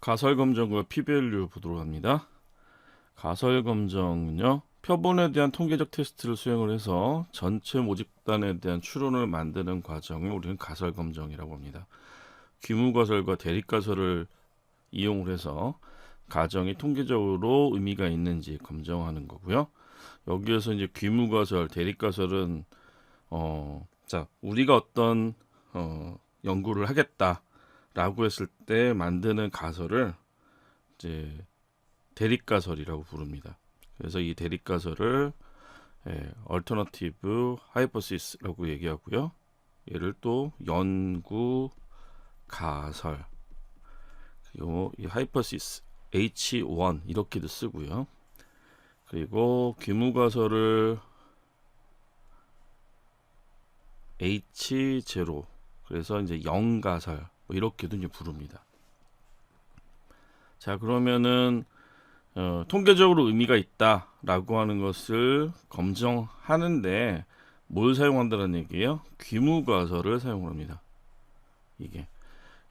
가설 검정과 P-밸류 보도록 합니다. 가설 검정은요, 표본에 대한 통계적 테스트를 수행을 해서 전체 모집단에 대한 추론을 만드는 과정을 우리는 가설 검정이라고 합니다. 귀무 가설과 대립 가설을 이용을 해서 가정이 통계적으로 의미가 있는지 검증하는 거고요. 여기에서 이제 귀무 가설, 대립 가설은 우리가 어떤 연구를 하겠다라고 했을 때 만드는 가설을 이제 대립 가설이라고 부릅니다. 그래서 이 대립 가설을 alternative hypothesis라고 얘기하고요. 얘를 또 연구 가설, 그리고 이 hypothesis H1 이렇게도 쓰고요. 그리고 귀무 가설을 H0, 그래서 이제 0 가설 이렇게도 이제 부릅니다. 자, 그러면은 통계적으로 의미가 있다라고 하는 것을 검증하는데 뭘 사용한다는 얘기예요? 귀무 가설을 사용합니다.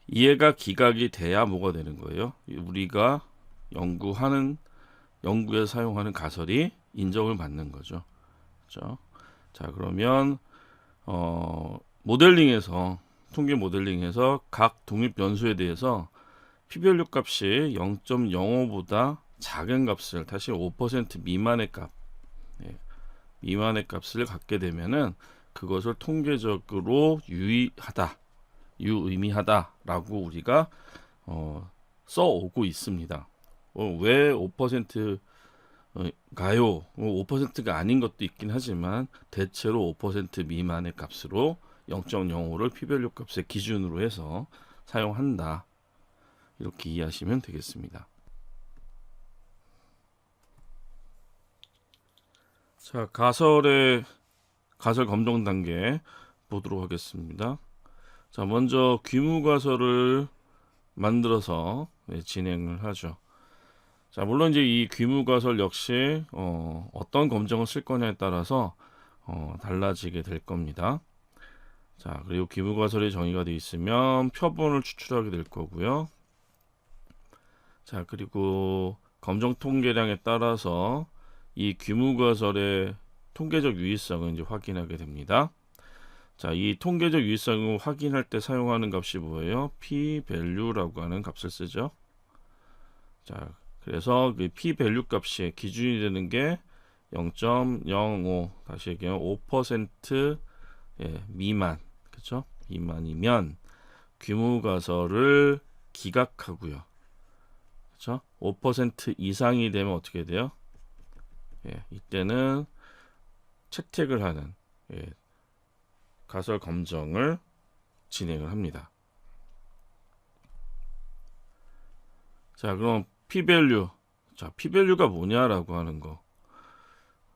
이해가 기각이 돼야 뭐가 되는 거예요? 우리가 연구에 사용하는 가설이 인정을 받는 거죠. 그렇죠? 자, 그러면 통계 모델링에서 각 독립 변수에 대해서 P-밸류 값이 0.05보다 작은 값을, 다시 5% 미만의 값을 갖게 되면은 그것을 통계적으로 유의미하다라고 우리가 써오고 있습니다. 왜 5%가요? 5%가 아닌 것도 있긴 하지만 대체로 5% 미만의 값으로 0.05를 P-밸류 값의 기준으로 해서 사용한다. 이렇게 이해하시면 되겠습니다. 자, 가설 검정 단계 보도록 하겠습니다. 자, 먼저 귀무 가설을 만들어서 진행을 하죠. 자, 물론 이제 이 귀무 가설 역시 어떤 검정을 쓸 거냐에 따라서 달라지게 될 겁니다. 자, 그리고 귀무 가설이 정의가 되어 있으면 표본을 추출하게 될 거고요. 자, 그리고 검정 통계량에 따라서 이 귀무 가설의 통계적 유의성을 이제 확인하게 됩니다. 자, 이 통계적 유의성을 확인할 때 사용하는 값이 뭐예요? P-value라고 하는 값을 쓰죠. 자, 그래서 그 P-value 값의 기준이 되는 게 0.05, 다시 얘기하면 5% 미만, 그렇죠? 미만이면 귀무 가설을 기각하고요. 그렇죠? 5% 이상이 되면 어떻게 돼요? 이때는 채택을 하는 가설 검정을 진행을 합니다. 자, 그럼 P-밸류. 자, P-밸류가 뭐냐라고 하는 거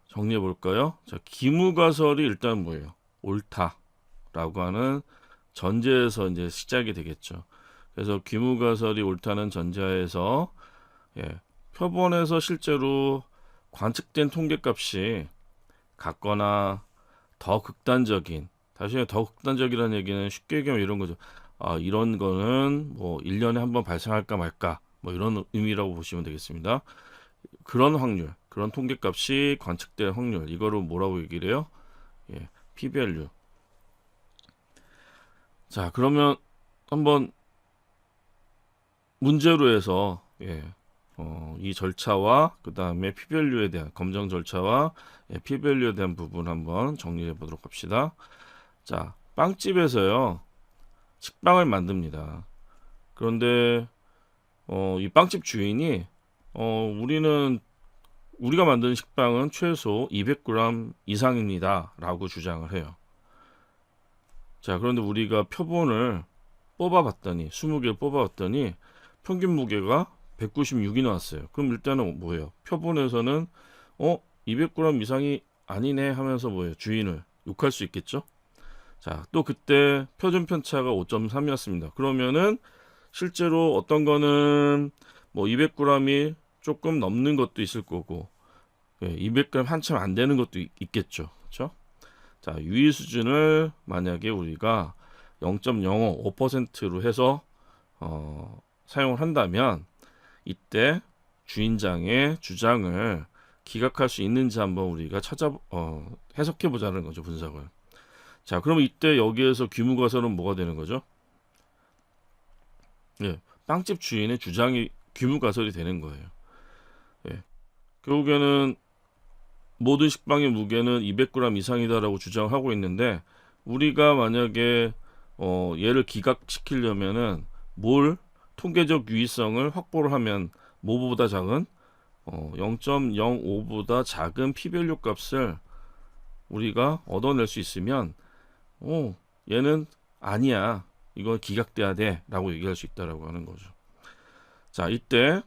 정리해 볼까요? 자, 귀무 가설이 일단 뭐예요? 옳다라고 하는 전제에서 이제 시작이 되겠죠. 그래서 귀무 가설이 옳다는 전제에서 표본에서 실제로 관측된 통계값이 같거나 더 극단적인, 다시 더 극단적이라는 얘기는 쉽게 얘기하면 이런 거죠. 이런 거는 뭐 1년에 한번 발생할까 말까 뭐 이런 의미라고 보시면 되겠습니다. 그런 확률, 그런 통계값이 관측될 확률, 이거를 뭐라고 얘기를 해요? P-밸류. 자, 그러면 한번 문제로 해서 이 절차와 그 다음에 P-밸류에 대한 검정 절차와 P-밸류에 대한 부분 한번 정리해 보도록 합시다. 자, 빵집에서요 식빵을 만듭니다. 그런데 이 빵집 주인이 우리가 만든 식빵은 최소 200g 이상입니다 라고 주장을 해요. 자, 그런데 우리가 표본을 뽑아봤더니 20개를 뽑아봤더니 평균 무게가 196이 나왔어요. 그럼 일단은 뭐예요? 표본에서는 200g 이상이 아니네 하면서 뭐예요? 주인을 욕할 수 있겠죠? 자, 또 그때 표준 편차가 5.3이었습니다. 그러면은 실제로 어떤 거는 뭐 200g이 조금 넘는 것도 있을 거고 200g 한참 안 되는 것도 있겠죠. 그렇죠? 자, 유의 수준을 만약에 우리가 0.05, 5%로 해서 사용을 한다면 이때 주인장의 주장을 기각할 수 있는지 한번 우리가 해석해 보자는 거죠, 분석을. 자, 그러면 이때 여기에서 귀무가설은 뭐가 되는 거죠? 예, 빵집 주인의 주장이 귀무가설이 되는 거예요. 예, 결국에는 모든 식빵의 무게는 200g 이상이다라고 주장하고 있는데, 우리가 만약에 얘를 기각시키려면은 통계적 유의성을 확보를 하면 뭐보다 작은 0.05보다 작은 p-밸류 값을 우리가 얻어낼 수 있으면 얘는 아니야, 이건 기각돼야 돼 라고 얘기할 수 있다라고 하는 거죠. 자, 이때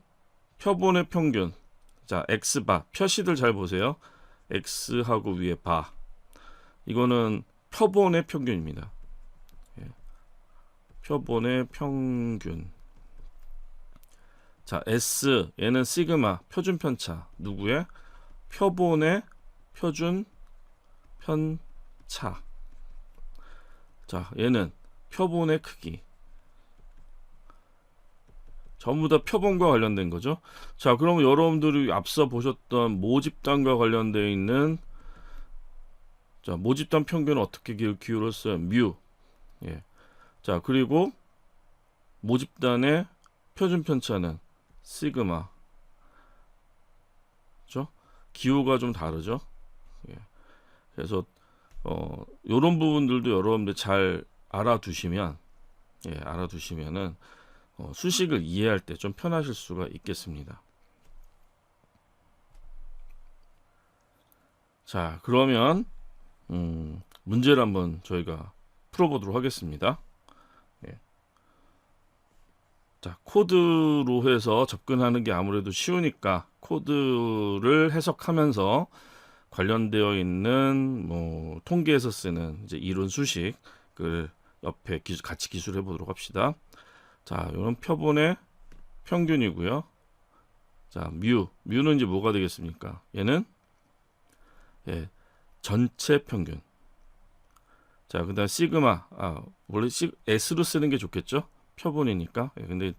표본의 평균, 자 x바, 표시들 잘 보세요. x하고 위에 바, 이거는 표본의 평균입니다. 예. 표본의 평균. 자, S, 얘는 시그마, 표준 편차. 누구의? 표본의 표준 편차. 자, 얘는 표본의 크기. 전부 다 표본과 관련된 거죠. 자, 그럼 여러분들이 앞서 보셨던 모집단과 관련되어 있는, 자, 모집단 평균은 어떻게 기울었어요? 뮤. 예. 자, 그리고 모집단의 표준 편차는 시그마. 그렇죠? 기호가 좀 다르죠. 예. 그래서 이런 부분들도 여러분들 잘 알아두시면, 알아두시면은 수식을 이해할 때 좀 편하실 수가 있겠습니다. 자, 그러면 문제를 한번 저희가 풀어보도록 하겠습니다. 예. 자, 코드로 해서 접근하는 게 아무래도 쉬우니까 코드를 해석하면서 관련되어 있는 통계에서 쓰는 이제 이론 수식을 옆에 같이 기술해 보도록 합시다. 자, 이건 표본의 평균이고요. 자, 뮤는 이제 뭐가 되겠습니까? 얘는 전체 평균. 자, 그다음 시그마. 원래 S로 쓰는 게 좋겠죠? 표본이니까. 근데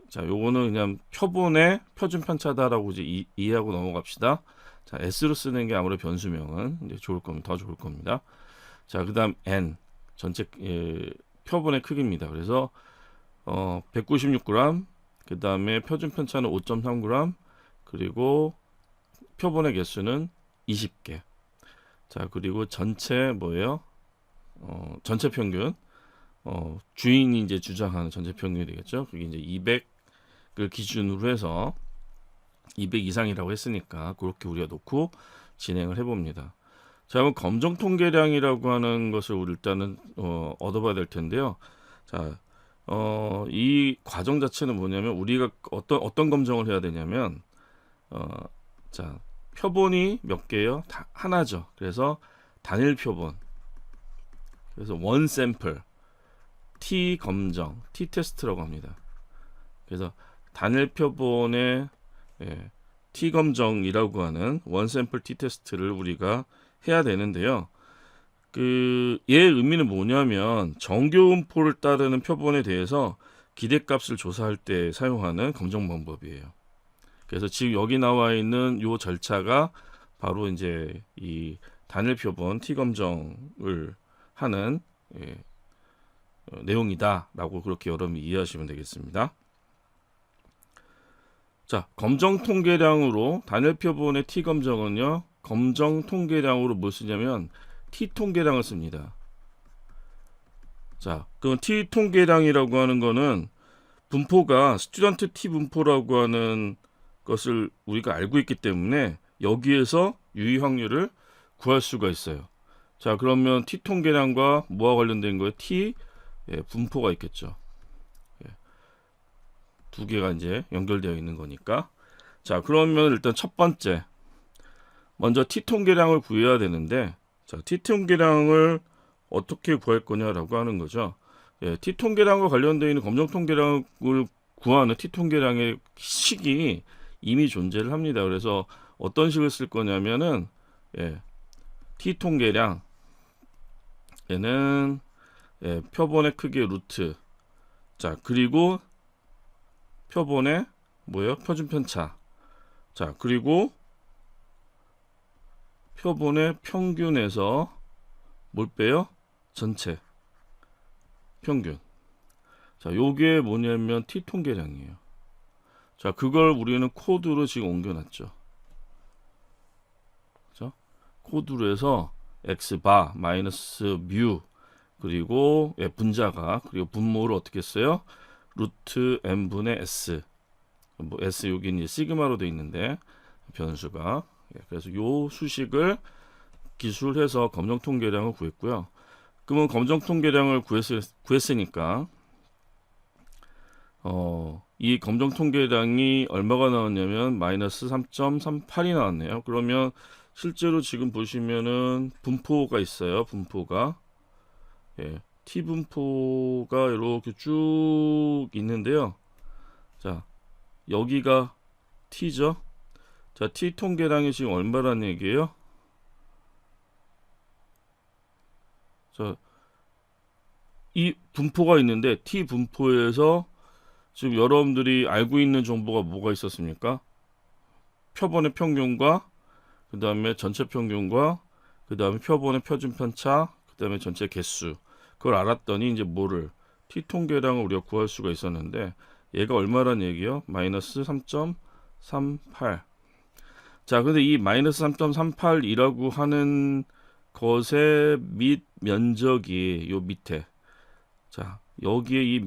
자, 요거는 그냥 표본의 표준 편차다라고 이제 이해하고 넘어갑시다. 자, S로 쓰는 게 아무래도 변수명은 이제 더 좋을 겁니다. 자, 그다음 N, 전체 표본의 크기입니다. 그래서 196g, 그 다음에 표준 편차는 5.3g, 그리고 표본의 개수는 20개. 자, 그리고 전체 뭐예요? 전체 평균. 주인이 이제 주장하는 전체 평균이 되겠죠. 그게 이제 200을 기준으로 해서 200 이상이라고 했으니까 그렇게 우리가 놓고 진행을 해봅니다. 자, 그럼 검정 통계량이라고 하는 것을 우리 일단은 얻어봐야 될 텐데요. 자, 이 과정 자체는 뭐냐면 우리가 어떤 검정을 해야 되냐면 자, 표본이 몇 개요? 하나죠. 그래서 단일 표본. 그래서 원 샘플, T 검정, T 테스트라고 합니다. 그래서 단일 표본의 T 검정이라고 하는 원 샘플 T 테스트를 우리가 해야 되는데요. 얘의 의미는 뭐냐면 정교분포를 따르는 표본에 대해서 기대값을 조사할 때 사용하는 검정 방법이에요. 그래서 지금 여기 나와 있는 이 절차가 바로 이제 이 단일 표본 T 검정을 하는 내용이다라고 그렇게 여러분이 이해하시면 되겠습니다. 자, 검정 통계량으로 단일 표본의 T 검정은요, 검정 통계량으로 뭘 쓰냐면 T 통계량을 씁니다. 자, 그럼 T 통계량이라고 하는 거는 분포가 스튜던트 T 분포라고 하는 것을 우리가 알고 있기 때문에 여기에서 유의 확률을 구할 수가 있어요. 자, 그러면 T 통계량과 뭐와 관련된 거예요? T 분포가 있겠죠. 두 개가 이제 연결되어 있는 거니까. 자, 그러면 일단 첫 번째, 먼저 T 통계량을 구해야 되는데, 자, T 통계량을 어떻게 구할 거냐라고 하는 거죠. T 통계량과 관련되어 있는 검정 통계량을 구하는 T 통계량의 식이 이미 존재를 합니다. 그래서 어떤 식을 쓸 거냐면은 T 통계량 얘는 표본의 크기의 루트, 자, 그리고 표본의 뭐예요? 표준 편차. 자, 그리고 표본의 평균에서 뭘 빼요? 전체 평균. 자, 요게 뭐냐면 t 통계량이에요. 자, 그걸 우리는 코드로 지금 옮겨놨죠. 그죠? 코드로 해서 x바 마이너스 뮤 그리고 분자가 그리고 분모를 어떻게 써요? 루트 n분의 s. 뭐 s 여기 이제 시그마로 돼 있는데 변수가 그래서 요 수식을 기술해서 검정 통계량을 구했고요. 그러면 검정 통계량을 구했으니까 이 검정 통계량이 얼마가 나왔냐면 마이너스 3.38이 나왔네요. 그러면 실제로 지금 보시면은 분포가 있어요. 분포가 T 분포가 이렇게 쭉 있는데요. 자, 여기가 T죠. 자, T 통계량이 지금 얼마라는 얘기예요? 자, 이 분포가 있는데 T 분포에서 지금 여러분들이 알고 있는 정보가 뭐가 있었습니까? 표본의 평균과 그 다음에 전체 평균과 그 다음에 표본의 표준 편차 그 다음에 전체 개수 그걸 알았더니 이제 뭐를 T 통계량을 우리가 구할 수가 있었는데 얘가 얼마란 얘기요? 마이너스 3.38. 자, 근데 이 마이너스 3.38이라고 하는 것의 밑 면적이 요 밑에 자 여기에 이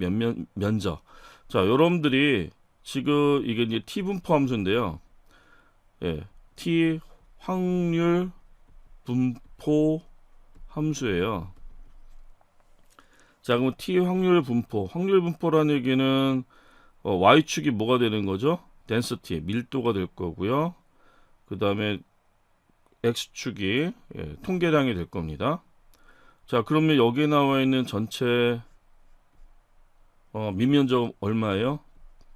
면적 자 여러분들이 지금 이게 이제 T 분포 함수인데요. T 확률 분포 함수예요. 자, 그럼 T 확률 분포라는 얘기는 Y축이 뭐가 되는 거죠? density, 밀도가 될 거고요. 그 다음에 X축이 통계량이 될 겁니다. 자, 그러면 여기에 나와 있는 전체 밑면적 얼마예요?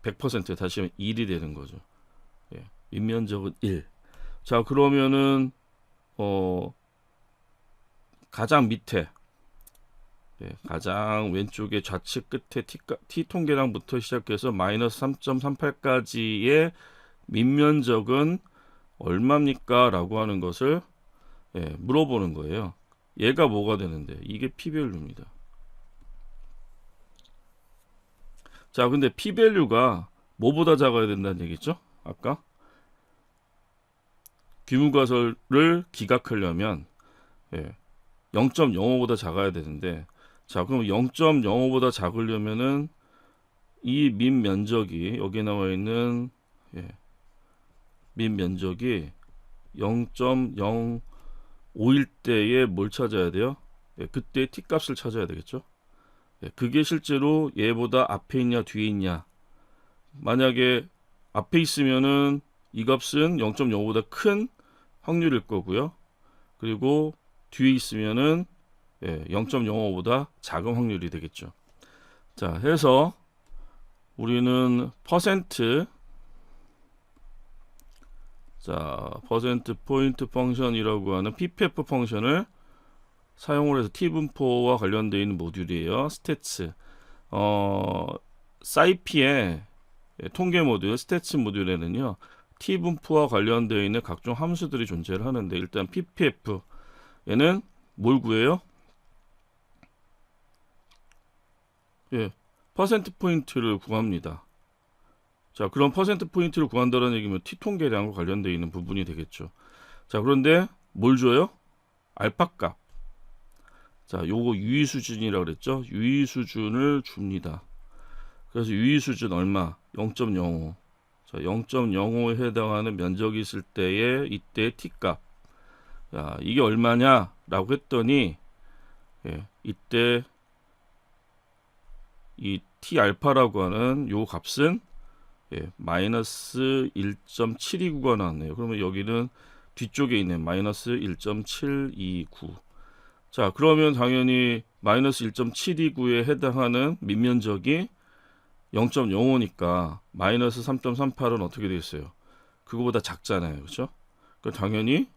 100% 다시 하면 1이 되는 거죠. 밑면적은 1. 자, 그러면은 가장 밑에 가장 왼쪽에 좌측 끝에 T 통계량부터 시작해서 마이너스 3.38까지의 밑면적은 얼마입니까? 라고 하는 것을 물어보는 거예요. 얘가 뭐가 되는데 이게 P밸류입니다. 자, 근데 P밸류가 뭐보다 작아야 된다는 얘기죠? 아까 귀무가설을 기각하려면 0.05보다 작아야 되는데 자, 그럼 0.05보다 작으려면은 이 밑면적이 여기 나와 있는 밑면적이 0.05일 때에 뭘 찾아야 돼요? 그때 t 값을 찾아야 되겠죠. 그게 실제로 얘보다 앞에 있냐 뒤에 있냐. 만약에 앞에 있으면은 이 값은 0.05보다 큰 확률일 거고요. 그리고 뒤에 있으면은 0.05보다 작은 확률이 되겠죠. 자, 해서 우리는 퍼센트 포인트 펑션이라고 하는 ppf 펑션을 사용을 해서 T분포와 관련되어 있는 모듈이에요. 스태츠. 사이피의 통계 모듈, 스태츠 모듈에는요. T분포와 관련되어 있는 각종 함수들이 존재를 하는데 일단 ppf 얘는 뭘 구해요? 퍼센트 포인트를 구합니다. 자, 그럼 퍼센트 포인트를 구한다는 얘기면 T 통계량과 관련되어 있는 부분이 되겠죠. 자, 그런데 뭘 줘요? 알파 값. 자, 요거 유의 수준이라고 그랬죠? 유의 수준을 줍니다. 그래서 유의 수준 얼마? 0.05. 자, 0.05에 해당하는 면적이 있을 때에 이때 T 값. 자, 이게 얼마냐라고 했더니 이때 이 T 알파라고 하는 요 값은 마이너스 1.729가 나왔네요. 그러면 여기는 뒤쪽에 있는 마이너스 1.729. 자, 그러면 당연히 마이너스 1.729에 해당하는 밑면적이 0.05니까 마이너스 3.38은 어떻게 되겠어요? 그거보다 작잖아요. 그렇죠? 그러니까 당연히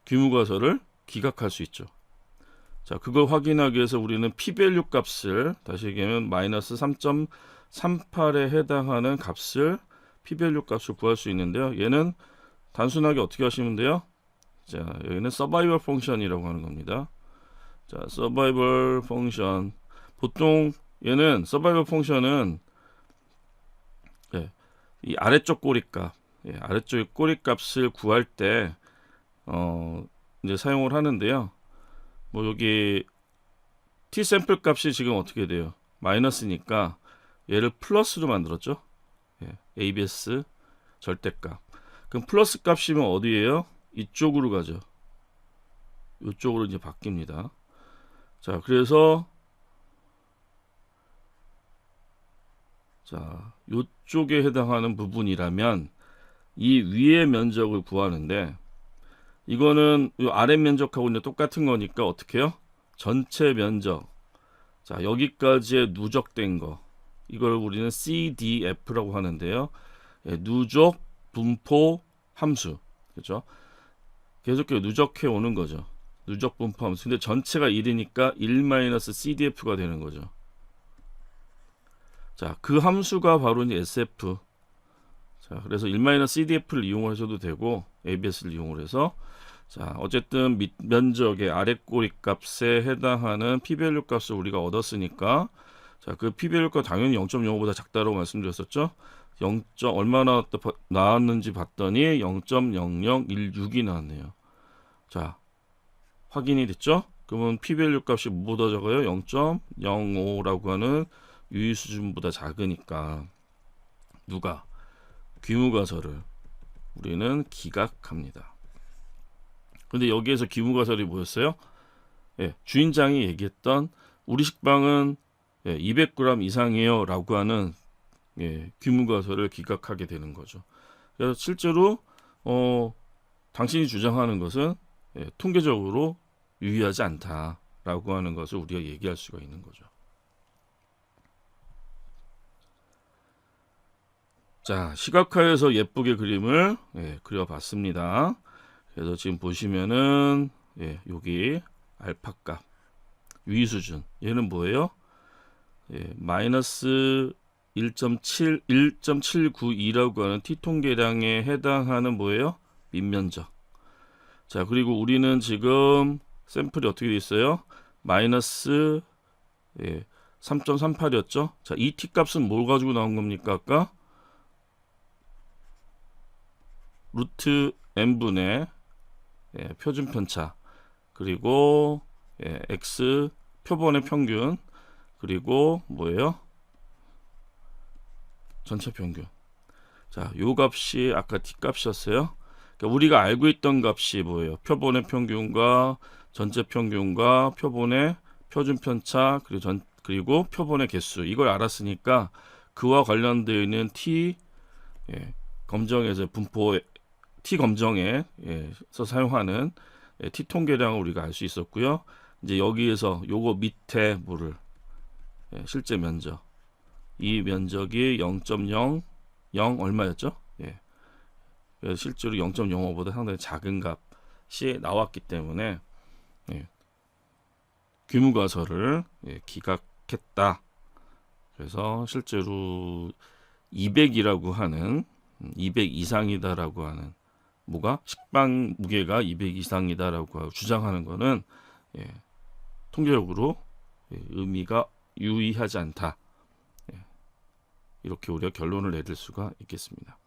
귀무가설을 기각할 수 있죠. 자, 그걸 확인하기 위해서 우리는 p-value 값을 다시 얘기하면 마이너스 3.38에 해당하는 값을 p-value 값을 구할 수 있는데요. 얘는 단순하게 어떻게 하시면 돼요? 자, 여기는 서바이벌 펑션이라고 하는 겁니다. 자, 서바이벌 펑션. 보통 얘는 서바이벌 펑션은 이 아래쪽 꼬리값, 아래쪽 꼬리값을 구할 때 이제 사용을 하는데요. 뭐 여기 t 샘플 값이 지금 어떻게 돼요? 마이너스니까 얘를 플러스로 만들었죠. ABS 절대값. 그럼 플러스 값이면 어디예요? 이쪽으로 가죠. 이쪽으로 이제 바뀝니다. 자, 그래서 자, 이쪽에 해당하는 부분이라면 이 위의 면적을 구하는데 이거는 이 아래 면적하고 이제 똑같은 거니까 어떻게 해요? 전체 면적. 자, 여기까지의 누적된 거. 이걸 우리는 CDF라고 하는데요. 누적 분포 함수. 그렇죠? 계속 누적해 오는 거죠. 누적 분포 함수. 근데 전체가 1이니까 1-CDF가 되는 거죠. 자, 그 함수가 바로 이제 SF. 자, 그래서 1-CDF를 이용하셔도 되고 ABS를 이용을 해서 자, 어쨌든 밑면적의 아래 꼬리 값에 해당하는 p-value 값을 우리가 얻었으니까 자, 그 p-value 값 당연히 0.05보다 작다라고 말씀드렸었죠. 0. 얼마나 나왔는지 봤더니 0.0016이 나왔네요. 자, 확인이 됐죠? 그러면 p-value 값이 뭐보다 적어요? 0.05라고 하는 유의 수준보다 작으니까 누가? 귀무가설을 우리는 기각합니다. 근데 여기에서 귀무가설이 뭐였어요? 주인장이 얘기했던 우리 식빵은 200g 이상이에요 라고 하는 귀무가설을 기각하게 되는 거죠. 그래서 실제로 당신이 주장하는 것은 통계적으로 유의하지 않다라고 하는 것을 우리가 얘기할 수가 있는 거죠. 자, 시각화해서 예쁘게 그림을 그려봤습니다. 그래서 지금 보시면은 여기 알파값 유의 수준 얘는 뭐예요? 마이너스 1.792라고 하는 T통계량에 해당하는 뭐예요? 밑면적. 자, 그리고 우리는 지금 샘플이 어떻게 돼 있어요? 마이너스 3.38이었죠? 자, 이 T값은 뭘 가지고 나온 겁니까? 아까? 루트 n분의 표준 편차 그리고 x 표본의 평균 그리고 뭐예요? 전체 평균. 자, 요 값이 아까 t 값이었어요. 그러니까 우리가 알고 있던 값이 뭐예요? 표본의 평균과 전체 평균과 표본의 표준 편차 그리고 표본의 개수 이걸 알았으니까 그와 관련되어 있는 t 검정에서 분포 t 검정에서 사용하는 t 통계량을 우리가 알 수 있었고요. 이제 여기에서 요거 밑에 뭐를 실제 면적 이 면적이 0.00 얼마였죠? 그래서 실제로 0.05보다 상당히 작은 값이 나왔기 때문에 귀무가설을 기각했다. 그래서 실제로 200이라고 하는 200 이상이다라고 하는 뭐가 식빵 무게가 200 이상이다라고 주장하는 것은 통계적으로 의미가 유의하지 않다. 이렇게 우리가 결론을 내릴 수가 있겠습니다.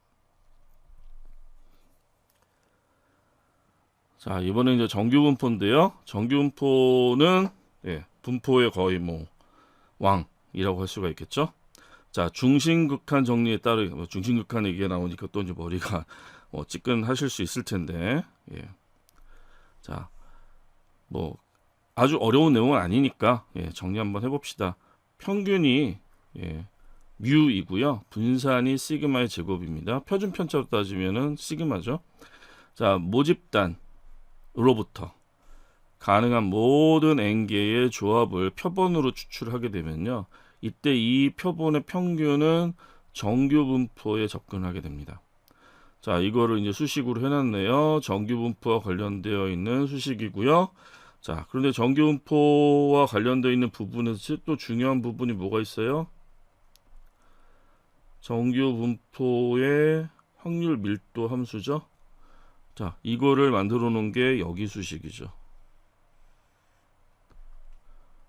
자, 이번에 이제 정규 분포인데요. 정규 분포는 분포의 거의 뭐 왕이라고 할 수가 있겠죠. 자, 중심극한 정리에 따르 중심극한 얘기가 나오니까 또 이제 머리가 찌끈하실 수 있을 텐데, 자, 뭐 아주 어려운 내용은 아니니까 정리 한번 해봅시다. 평균이 뮤이고요, 분산이 시그마의 제곱입니다. 표준 편차로 따지면은 시그마죠. 자, 모집단으로부터 가능한 모든 n개의 조합을 표본으로 추출하게 되면요. 이때 이 표본의 평균은 정규 분포에 접근하게 됩니다. 자, 이거를 이제 수식으로 해놨네요. 정규 분포와 관련되어 있는 수식이고요. 자, 그런데 정규분포와 관련되어 있는 부분에서 또 중요한 부분이 뭐가 있어요? 정규분포의 확률 밀도 함수죠. 자, 이거를 만들어 놓은 게 여기 수식이죠.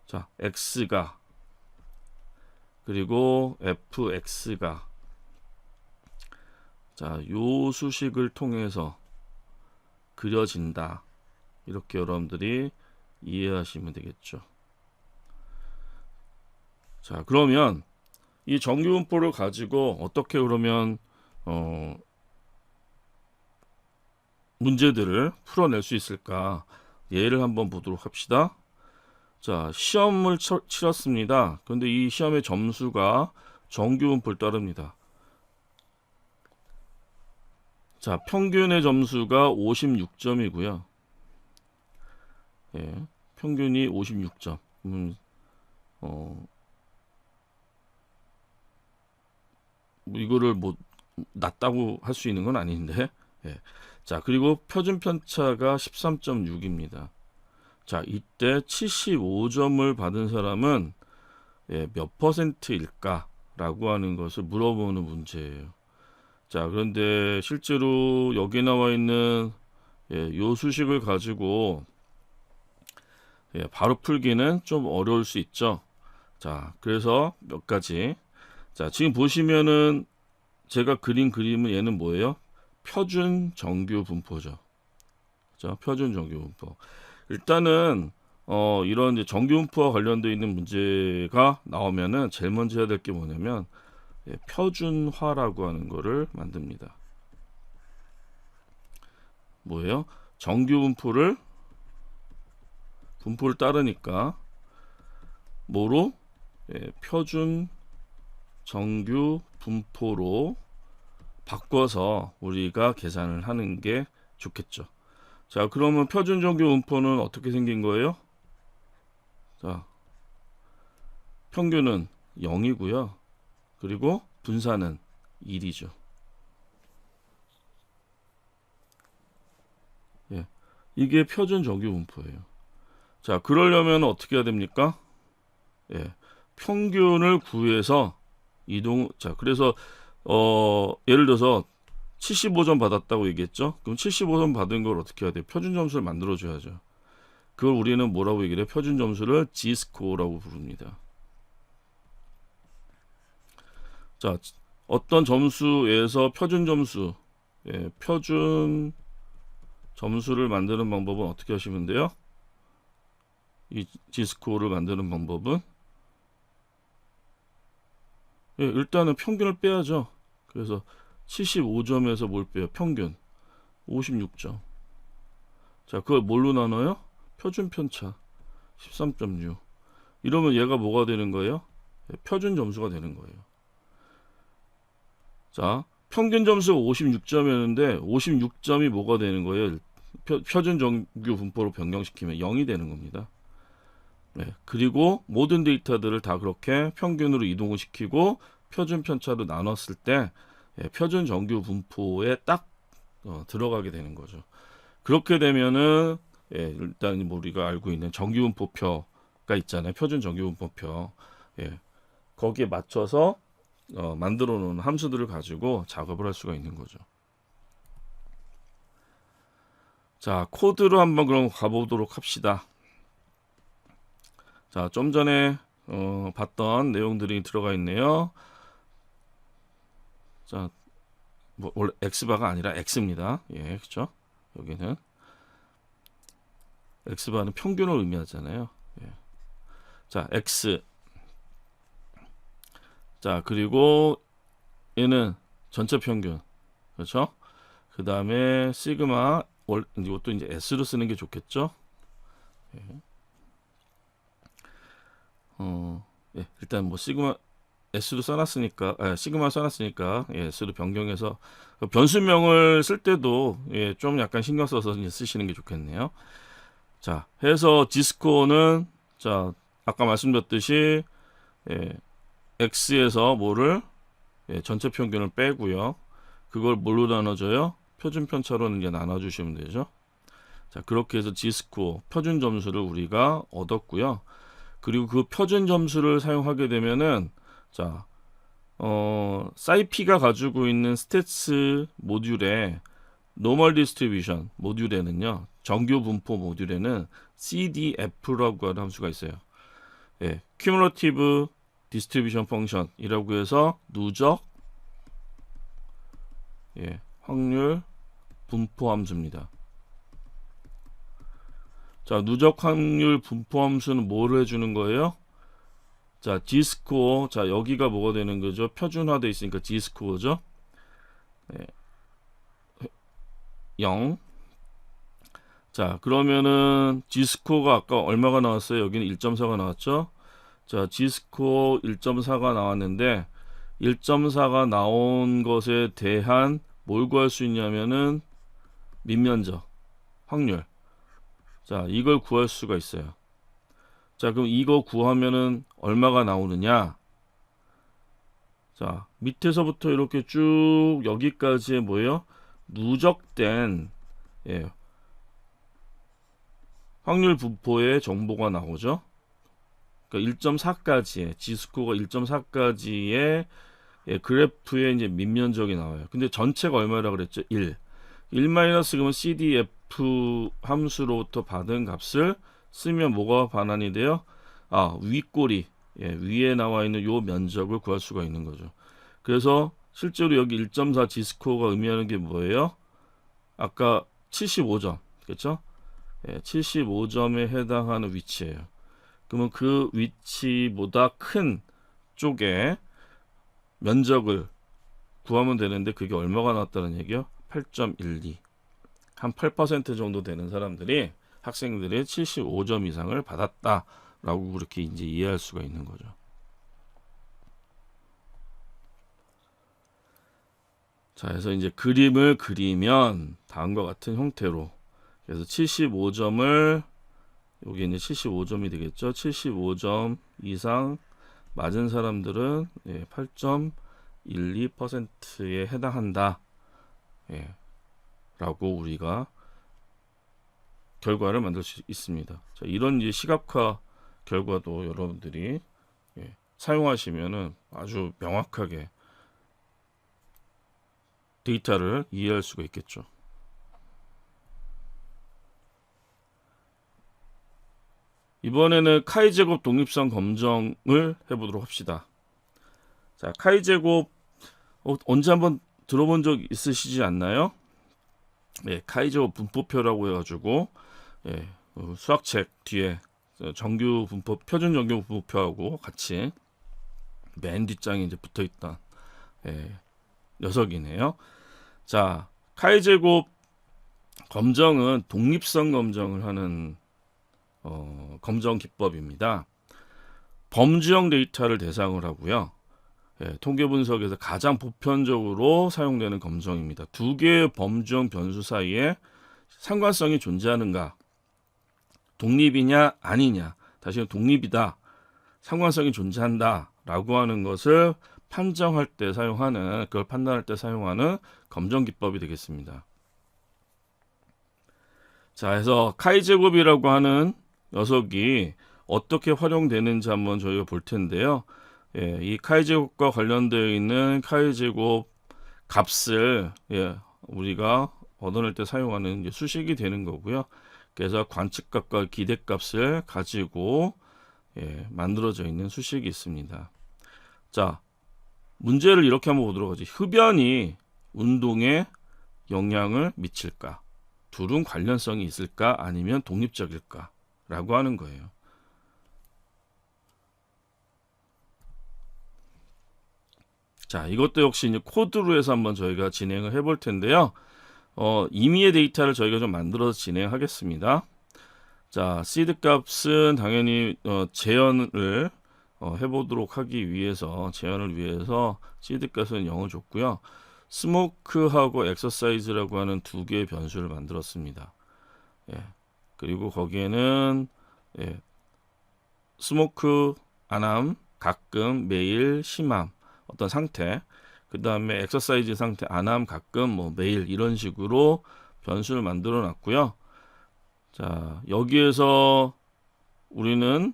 자, x가 그리고 fx가 자, 요 수식을 통해서 그려진다. 이렇게 여러분들이 이해하시면 되겠죠. 자, 그러면 이 정규분포를 가지고 어떻게 그러면 문제들을 풀어낼 수 있을까? 예를 한번 보도록 합시다. 자, 시험을 치렀습니다. 그런데 이 시험의 점수가 정규분포를 따릅니다. 자, 평균의 점수가 56점이고요. 예, 평균이 56점. 뭐 이거를 뭐 낮다고 할 수 있는 건 아닌데. 예. 자, 그리고 표준 편차가 13.6입니다. 자, 이때 75점을 받은 사람은 몇 %일까라고 하는 것을 물어보는 문제예요. 자, 그런데 실제로 여기 나와 있는 요 수식을 가지고 바로 풀기는 좀 어려울 수 있죠. 자, 그래서 몇 가지. 자, 지금 보시면은 제가 그린 그림은 얘는 뭐예요? 표준 정규 분포죠. 자, 표준 정규 분포. 일단은 이런 이제 정규 분포와 관련되어 있는 문제가 나오면은 제일 먼저 해야 될 게 뭐냐면 표준화라고 하는 거를 만듭니다. 뭐예요? 정규 분포를 따르니까 뭐로? 표준 정규 분포로 바꿔서 우리가 계산을 하는 게 좋겠죠. 자, 그러면 표준 정규 분포는 어떻게 생긴 거예요? 자, 평균은 0이고요. 그리고 분산은 1이죠. 예, 이게 표준 정규 분포예요. 자, 그러려면 어떻게 해야 됩니까? 평균을 구해서 자, 그래서 예를 들어서 75점 받았다고 얘기했죠. 그럼 75점 받은 걸 어떻게 해야 돼요? 표준 점수를 만들어 줘야죠. 그걸 우리는 뭐라고 얘기를 해요? 표준 점수를 G스코어라고 부릅니다. 자, 어떤 점수에서 표준 점수, 표준 점수를 만드는 방법은 어떻게 하시면 돼요? 이 G스코어를 만드는 방법은 일단은 평균을 빼야죠. 그래서 75점에서 뭘 빼요? 평균 56점. 자, 그걸 뭘로 나눠요? 표준 편차 13.6. 이러면 얘가 뭐가 되는 거예요? 표준 점수가 되는 거예요. 자, 평균 점수가 56점이었는데 56점이 뭐가 되는 거예요? 표준 정규 분포로 변경시키면 0이 되는 겁니다. 그리고 모든 데이터들을 다 그렇게 평균으로 이동을 시키고 표준 편차로 나눴을 때 표준 정규 분포에 딱 들어가게 되는 거죠. 그렇게 되면은 일단 우리가 알고 있는 정규 분포표가 있잖아요. 표준 정규 분포표. 거기에 맞춰서 만들어 놓은 함수들을 가지고 작업을 할 수가 있는 거죠. 자, 코드로 한번 그럼 가보도록 합시다. 자, 좀 전에 봤던 내용들이 들어가 있네요. 자, 뭐 원래 x바가 아니라 x입니다. 예, 그렇죠? 여기는 x바는 평균을 의미하잖아요. 예. 자, x. 자, 그리고 얘는 전체 평균. 그렇죠? 그 다음에 시그마, 이것도 이제 s로 쓰는 게 좋겠죠? 예. 일단 뭐 시그마 S로 써놨으니까 시그마 써놨으니까 S로 변경해서 변수명을 쓸 때도 좀 약간 신경 써서 쓰시는 게 좋겠네요. 자, 해서 G스코어는 자, 아까 말씀드렸듯이 X에서 뭐를 전체 평균을 빼고요. 그걸 뭘로 나눠줘요? 표준 편차로는 이제 나눠주시면 되죠. 자, 그렇게 해서 G스코어 표준 점수를 우리가 얻었고요. 그리고 그 표준 점수를 사용하게 되면은 자, 사이피가 가지고 있는 스탯스 모듈에 노멀 디스트리뷰션 모듈에는요, 정규 분포 모듈에는 CDF라고 하는 함수가 있어요. 예, Cumulative Distribution Function이라고 해서 누적 확률 분포 함수입니다. 자, 누적 확률 분포 함수는 뭐를 해주는 거예요? 자, G스코어. 자, 여기가 뭐가 되는 거죠? 표준화되어 있으니까 G스코어죠. 0. 자, 그러면은 G스코어가 아까 얼마가 나왔어요? 여기는 1.4가 나왔죠. 자, G스코어 1.4가 나왔는데 1.4가 나온 것에 대한 뭘 구할 수 있냐면은 민면적 확률. 자, 이걸 구할 수가 있어요. 자, 그럼 이거 구하면은 얼마가 나오느냐? 자, 밑에서부터 이렇게 쭉 여기까지의 뭐예요? 누적된 확률 분포의 정보가 나오죠. 그러니까 1.4까지의 G스코어가 1.4까지의 그래프에 이제 민면적이 나와요. 근데 전체가 얼마라 그랬죠? 1. 1 마이너스 그러면 CDF 함수로부터 받은 값을 쓰면 뭐가 반환이 돼요? 아, 윗꼬리, 위에 나와 있는 요 면적을 구할 수가 있는 거죠. 그래서 실제로 여기 1.4 G스코어가 의미하는 게 뭐예요? 아까 75점, 그렇죠? 75점에 해당하는 위치예요. 그러면 그 위치보다 큰 쪽에 면적을 구하면 되는데 그게 얼마가 나왔다는 얘기요? 8.12. 한 8% 정도 되는 사람들이 학생들이 75점 이상을 받았다라고 그렇게 이제 이해할 수가 있는 거죠. 자, 그래서 이제 그림을 그리면 다음과 같은 형태로, 그래서 75점을 여기 이제 75점이 되겠죠. 75점 이상 맞은 사람들은 8.12%에 해당한다. 라고 우리가 결과를 만들 수 있습니다. 자, 이런 이제 시각화 결과도 여러분들이 사용하시면은 아주 명확하게 데이터를 이해할 수가 있겠죠. 이번에는 카이 제곱 독립성 검정을 해보도록 합시다. 자, 카이 제곱 언제 한번 들어본 적 있으시지 않나요? 카이 제곱 분포표라고 해가지고 수학책 뒤에 정규 분포, 표준 정규 분포표하고 같이 맨 뒷장에 이제 붙어있던 녀석이네요. 자, 카이 제곱 검정은 독립성 검정을 하는 검정 기법입니다. 범주형 데이터를 대상으로 하고요. 통계 분석에서 가장 보편적으로 사용되는 검정입니다. 두 개의 범주형 변수 사이에 상관성이 존재하는가, 독립이냐 아니냐, 다시 독립이다, 상관성이 존재한다 라고 하는 것을 판정할 때 사용하는, 그걸 판단할 때 사용하는 검정 기법이 되겠습니다. 자, 그래서 카이 제곱이라고 하는 녀석이 어떻게 활용되는지 한번 저희가 볼 텐데요. 이 카이 제곱과 관련되어 있는 카이 제곱 값을 우리가 얻어낼 때 사용하는 이제 수식이 되는 거고요. 그래서 관측값과 기대값을 가지고 만들어져 있는 수식이 있습니다. 자, 문제를 이렇게 한번 보도록 하죠. 흡연이 운동에 영향을 미칠까? 둘은 관련성이 있을까? 아니면 독립적일까? 라고 하는 거예요. 자, 이것도 역시 이제 코드로 해서 한번 저희가 진행을 해볼 텐데요. 임의의 데이터를 저희가 좀 만들어서 진행하겠습니다. 자, 시드 값은 당연히 재현을 해보도록 하기 위해서, 재현을 위해서 시드 값은 0을 줬고요. 스모크하고 엑서사이즈라고 하는 두 개의 변수를 만들었습니다. 그리고 거기에는 스모크, 안함, 가끔, 매일, 심함, 어떤 상태, 그 다음에 엑서사이즈 상태, 안함, 가끔, 뭐 매일 이런 식으로 변수를 만들어 놨고요. 자, 여기에서 우리는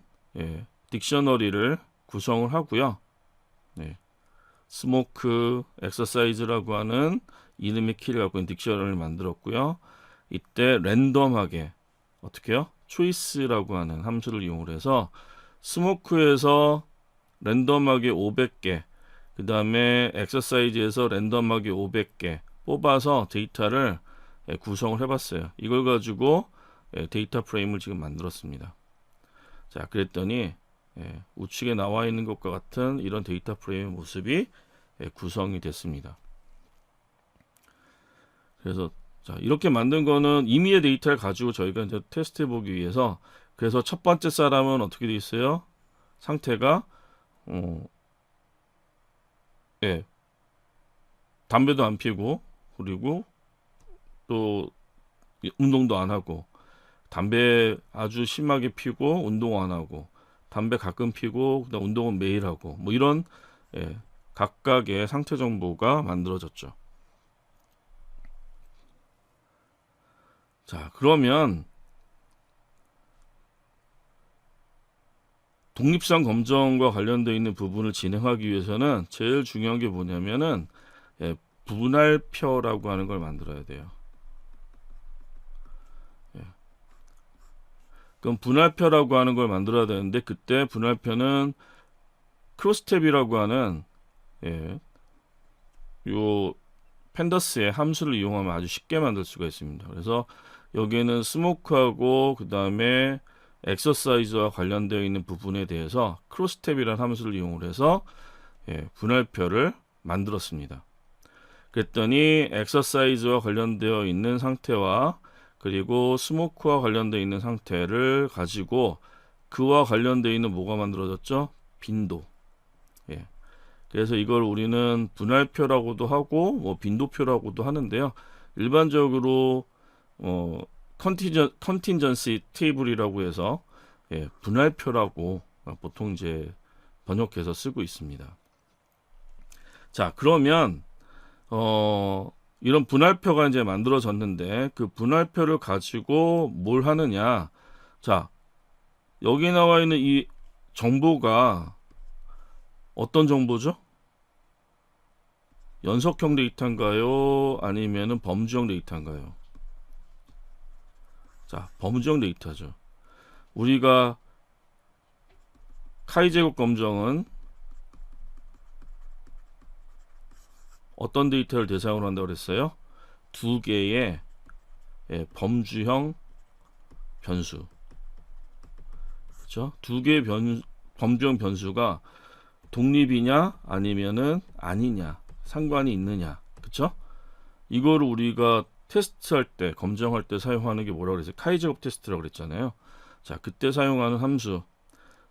딕셔너리를 구성을 하고요. 스모크 엑서사이즈라고 하는 이름의 키를 갖고 있는 딕셔너리를 만들었고요. 이때 랜덤하게 어떻게 해요? 초이스라고 하는 함수를 이용해서 스모크에서 랜덤하게 500개, 그 다음에 엑서사이즈에서 랜덤하게 500개 뽑아서 데이터를 구성을 해봤어요. 이걸 가지고 데이터 프레임을 지금 만들었습니다. 자, 그랬더니 우측에 나와 있는 것과 같은 이런 데이터 프레임의 모습이 구성이 됐습니다. 그래서 자, 이렇게 만든 거는 임의의 데이터를 가지고 저희가 이제 테스트 해보기 위해서, 그래서 첫 번째 사람은 어떻게 돼 있어요? 상태가 담배도 안 피고, 그리고 또 운동도 안 하고, 담배 아주 심하게 피고 운동 안 하고, 담배 가끔 피고 그다음 운동은 매일 하고, 뭐 이런 각각의 상태 정보가 만들어졌죠. 자, 그러면 독립성 검정과 관련되어 있는 부분을 진행하기 위해서는 제일 중요한 게 뭐냐면은 분할표라고 하는 걸 만들어야 돼요. 그럼 분할표라고 하는 걸 만들어야 되는데, 그때 분할표는 크로스탭이라고 하는 요 펜더스의 함수를 이용하면 아주 쉽게 만들 수가 있습니다. 그래서 여기에는 스모크하고 그 다음에 엑서사이즈와 관련되어 있는 부분에 대해서 크로스탭이라는 함수를 이용해서 분할표를 만들었습니다. 그랬더니 엑서사이즈와 관련되어 있는 상태와 그리고 스모크와 관련되어 있는 상태를 가지고 그와 관련되어 있는 뭐가 만들어졌죠? 빈도. 그래서 이걸 우리는 분할표라고도 하고 뭐 빈도표라고도 하는데요. 일반적으로 컨틴전시 테이블이라고 해서 분할표라고 보통 이제 번역해서 쓰고 있습니다. 자, 그러면 이런 분할표가 이제 만들어졌는데, 그 분할표를 가지고 뭘 하느냐? 자, 여기 나와 있는 이 정보가 어떤 정보죠? 연속형 데이터인가요? 아니면은 범주형 데이터인가요? 자, 범주형 데이터죠. 우리가 카이제곱 검정은 어떤 데이터를 대상으로 한다고 그랬어요? 두 개의 범주형 변수. 그렇죠? 두 개의 범주형 변수가 독립이냐 아니면은 아니냐, 상관이 있느냐. 그렇죠? 이거를 우리가 테스트할 때, 검정할 때 사용하는 게 뭐라고 그랬어요? 카이제곱 테스트라고 그랬잖아요. 자, 그때 사용하는 함수,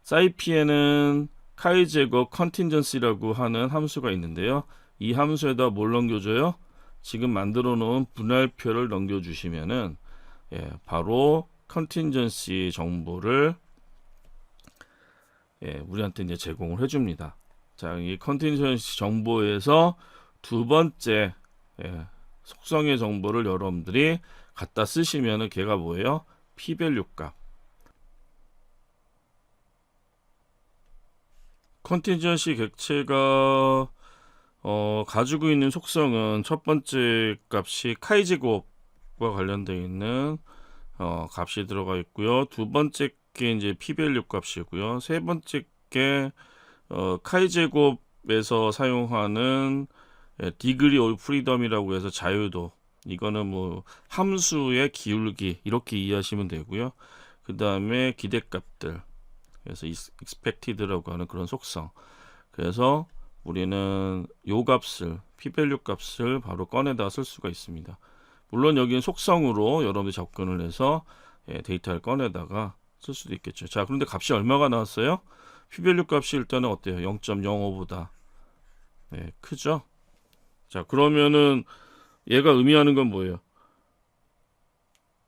사이피에는 카이제곱 컨틴전시라고 하는 함수가 있는데요. 이 함수에다 뭘 넘겨줘요? 지금 만들어 놓은 분할표를 넘겨주시면은 바로 컨틴전시 정보를 우리한테 이제 제공을 해줍니다. 자, 이 컨틴전시 정보에서 두 번째 속성의 정보를 여러분들이 갖다 쓰시면은 걔가 뭐예요? p-밸류 값. 컨틴전시 객체가 가지고 있는 속성은 첫 번째 값이 카이제곱과 관련되어 있는 값이 들어가 있고요. 두 번째 게 이제 p-밸류 값이고요. 세 번째 게 카이제곱에서 사용하는 디그리 오브 프리덤이라고 해서 자유도. 이거는 뭐 함수의 기울기 이렇게 이해하시면 되고요. 그 다음에 기대값들. 그래서 expected라고 하는 그런 속성. 그래서 우리는 요 값을 p-밸류 값을 바로 꺼내다 쓸 수가 있습니다. 물론 여기는 속성으로 여러분들이 접근을 해서 데이터를 꺼내다가 쓸 수도 있겠죠. 자, 그런데 값이 얼마가 나왔어요? p-밸류 값이 일단은 어때요? 0.05보다 크죠? 자, 그러면은 얘가 의미하는 건 뭐예요?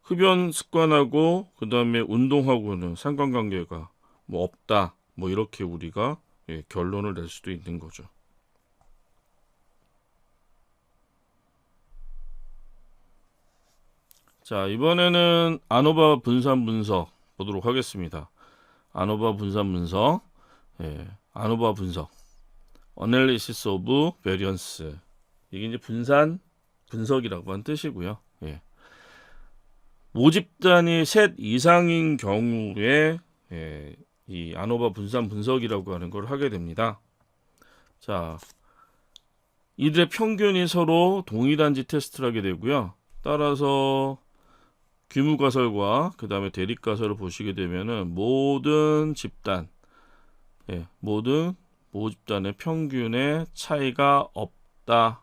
흡연 습관하고 그 다음에 운동하고는 상관관계가 뭐 없다. 뭐 이렇게 우리가 결론을 낼 수도 있는 거죠. 자, 이번에는 아노바 분산 분석 보도록 하겠습니다. 아노바 분산 분석, 아노바 분석, Analysis of Variance. 이게 이제 분산 분석이라고 하는 뜻이고요. 모집단이 셋 이상인 경우에 이 아노바 분산 분석이라고 하는 걸 하게 됩니다. 자, 이들의 평균이 서로 동일한지 테스트를 하게 되고요. 따라서 규모가설과 그 다음에 대립가설을 보시게 되면은 모든 집단, 모든 모집단의 평균의 차이가 없다.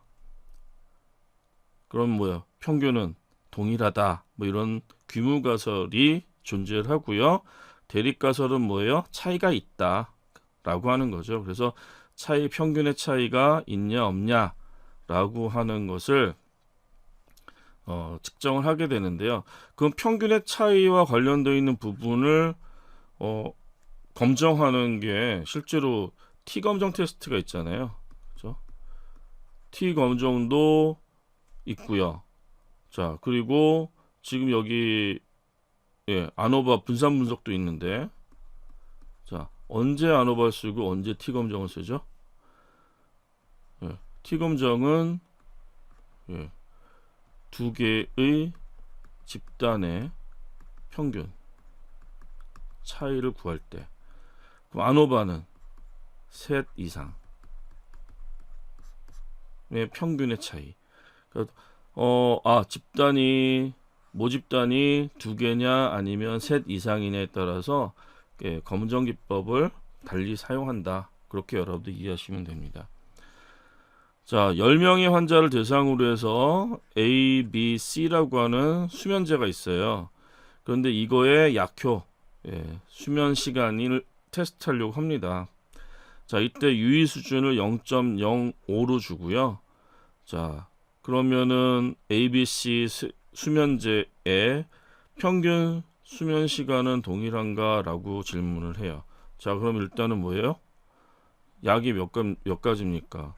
그럼 뭐야? 평균은 동일하다. 뭐 이런 규모가설이 존재를 하고요. 대립가설은 뭐예요? 차이가 있다. 라고 하는 거죠. 그래서 평균의 차이가 있냐 없냐 라고 하는 것을 측정을 하게 되는데요. 그 평균의 차이와 관련되어 있는 부분을 검정하는 게 실제로 T검정 테스트가 있잖아요. 그렇죠? T검정도 있고요. 자, 그리고 지금 여기 아노바 분산 분석도 있는데, 자, 언제 아노바를 쓰고 언제 T검정을 쓰죠? T검정은 두 개의 집단의 평균 차이를 구할 때, 그럼 아노바는 셋 이상의 평균의 차이. 집단이 모집단이 두 개냐 아니면 셋 이상이냐에 따라서 검정 기법을 달리 사용한다. 그렇게 여러분들 이해하시면 됩니다. 자, 10명의 환자를 대상으로 해서 A, B, C라고 하는 수면제가 있어요. 그런데 이거의 약효, 수면 시간을 테스트하려고 합니다. 자, 이때 유의 수준을 0.05로 주고요. 자, 그러면은 A, B, C 수면제의 평균 수면 시간은 동일한가? 라고 질문을 해요. 자, 그럼 일단은 뭐예요? 약이 몇 가지입니까?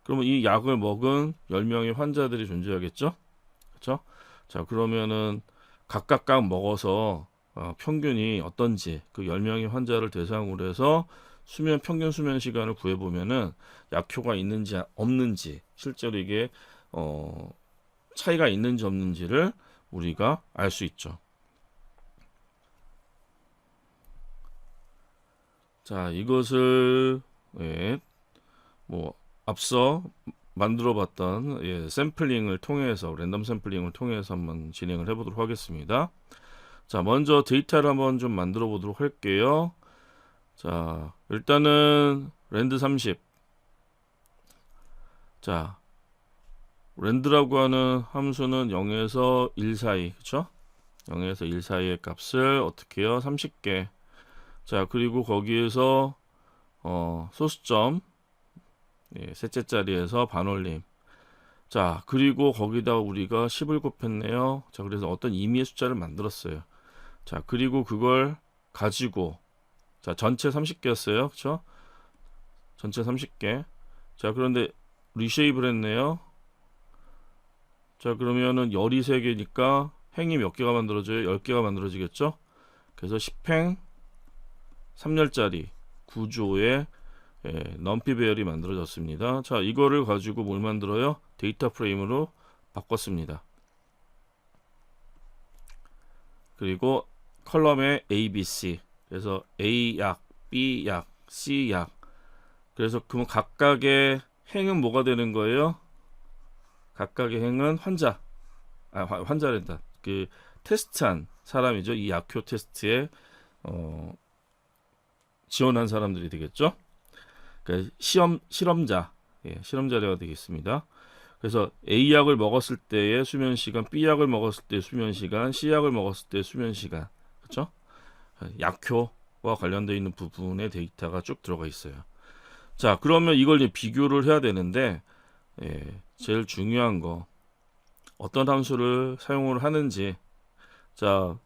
그러면 이 약을 먹은 10명의 환자들이 존재하겠죠? 그렇죠? 자, 그러면은 각각 먹어서 평균이 어떤지 그 10명의 환자를 대상으로 해서 평균 수면 시간을 구해보면은 약효가 있는지 없는지, 실제로 이게 차이가 있는지 없는지를 우리가 알 수 있죠. 자, 이것을 앞서 만들어 봤던 샘플링을 통해서, 랜덤 샘플링을 통해서 한번 진행을 해 보도록 하겠습니다. 자, 먼저 데이터를 한번 좀 만들어 보도록 할게요. 자, 일단은 랜드 30. 자, 랜드라고 하는 함수는 0에서 1 사이, 그쵸? 0에서 1 사이의 값을 어떻게 해요? 30개. 자, 그리고 거기에서 소수점 셋째 자리에서 반올림. 자, 그리고 거기다 우리가 10을 곱했네요. 자, 그래서 어떤 임의의 숫자를 만들었어요. 자, 그리고 그걸 가지고, 자, 전체 30개였어요. 그쵸? 전체 30개. 자, 그런데 리쉐입을 했네요. 자, 그러면은 13개니까 행이 몇 개가 만들어져요? 10개가 만들어지겠죠? 그래서 10행 3열짜리 구조의 넘피 배열이 만들어졌습니다. 자, 이거를 가지고 뭘 만들어요? 데이터 프레임으로 바꿨습니다. 그리고 컬럼에 A, B, C. 그래서 A 약, B 약, C 약. 그래서 그럼 각각의 행은 뭐가 되는 거예요? 각각의 행은 환자랜다. 그 테스트한 사람이죠. 이 약효 테스트에 지원한 사람들이 되겠죠. 그러니까 실험자, 실험자료가 되겠습니다. 그래서 A 약을 먹었을 때의 수면 시간, B 약을 먹었을 때의 수면 시간, C 약을 먹었을 때의 수면 시간, 그렇죠? 약효와 관련되어 있는 부분의 데이터가 쭉 들어가 있어요. 자, 그러면 이걸 이제 비교를 해야 되는데, 제일 중요한 거 어떤 함수를 사용을 하는지. 자,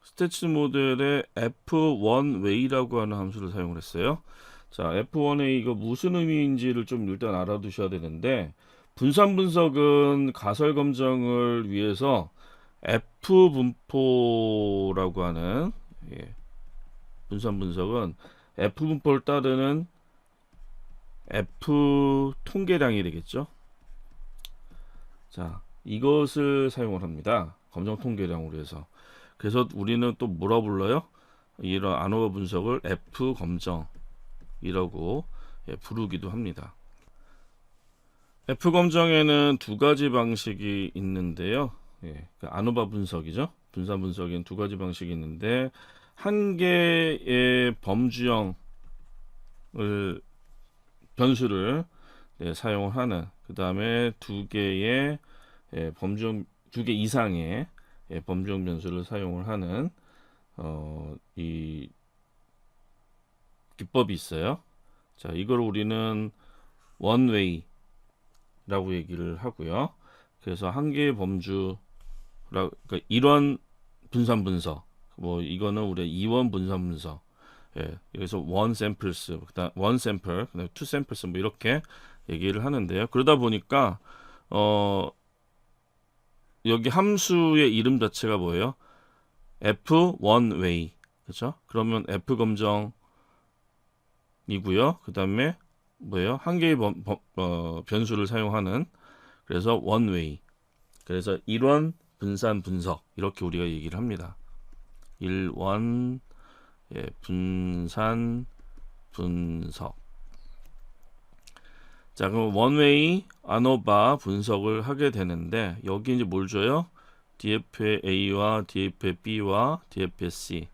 스태츠 모델의 F1Way라고 하는 함수를 사용을 했어요. 자, F1A 이거 무슨 의미인지를 좀 일단 알아두셔야 되는데, 분산 분석은 가설 검정을 위해서 F 분포라고 하는 분산 분석은 F 분포를 따르는 F 통계량이 되겠죠. 자, 이것을 사용을 합니다. 검정 통계량으로 해서. 그래서 우리는 또 뭐라 불러요? 이런 아노바 분석을 F 검정이라고 부르기도 합니다. F 검정에는 두 가지 방식이 있는데요. 아노바 분석이죠. 분산 분석에는 두 가지 방식이 있는데, 한 개의 범주형을 변수를 사용하는, 그 다음에 두 개의 두 개 이상의 범주형 변수를 사용을 하는 이 기법이 있어요. 자, 이걸 우리는 원웨이라고 얘기를 하고요. 그래서 한 개의 그러니까 일원 분산 분석, 뭐 이거는 우리 이원 분산 분석, 그래서 원 샘플스, 그다음 원 샘플, 그다음 투 샘플스 뭐 이렇게 얘기를 하는데요. 그러다 보니까 여기 함수의 이름 자체가 뭐예요? F1way, 그렇죠? 그러면 F 검정이고요. 그 다음에 뭐예요? 한 개의 변수를 사용하는, 그래서 원웨이, 그래서 일원 분산 분석, 이렇게 우리가 얘기를 합니다. 일원 분산 분석. 자, 그럼 원웨이 아노바 분석을 하게 되는데, 여기 이제 뭘 줘요? DF의 A와 DF의 B와 DF의 C.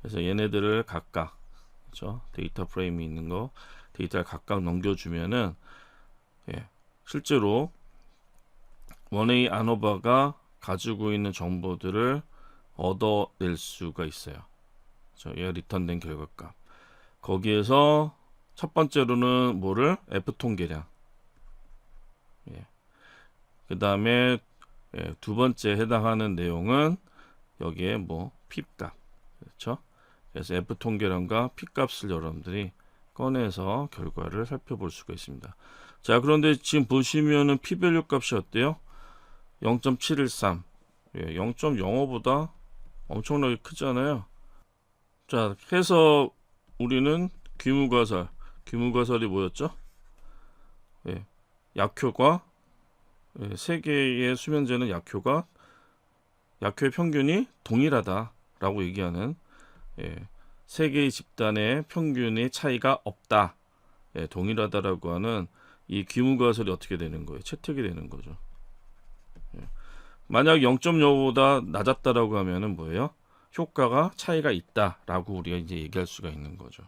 그래서 얘네들을 각각, 그렇죠? 데이터 프레임이 있는 거, 데이터를 각각 넘겨주면은, 실제로 원웨이 아노바가 가지고 있는 정보들을 얻어낼 수가 있어요. 얘가 리턴된 결과값. 거기에서 첫 번째로는 뭐를? F 통계량. 그 다음에 두 번째 해당하는 내용은 여기에 뭐 P값. 그렇죠? 그래서 F 통계량과 P값을 여러분들이 꺼내서 결과를 살펴볼 수가 있습니다. 자, 그런데 지금 보시면은 P-밸류 값이 어때요? 0.713. 0.05보다 엄청나게 크잖아요. 자, 해서 우리는 규모가설이 뭐였죠? 약효가 세 개의 수면제는 약효의 평균이 동일하다라고 얘기하는, 세 개의 집단의 평균의 차이가 없다, 동일하다라고 하는 이 규모가설이 어떻게 되는 거예요? 채택이 되는 거죠. 만약 0.05보다 낮았다라고 하면은 뭐예요? 효과가 차이가 있다라고 우리가 이제 얘기할 수가 있는 거죠.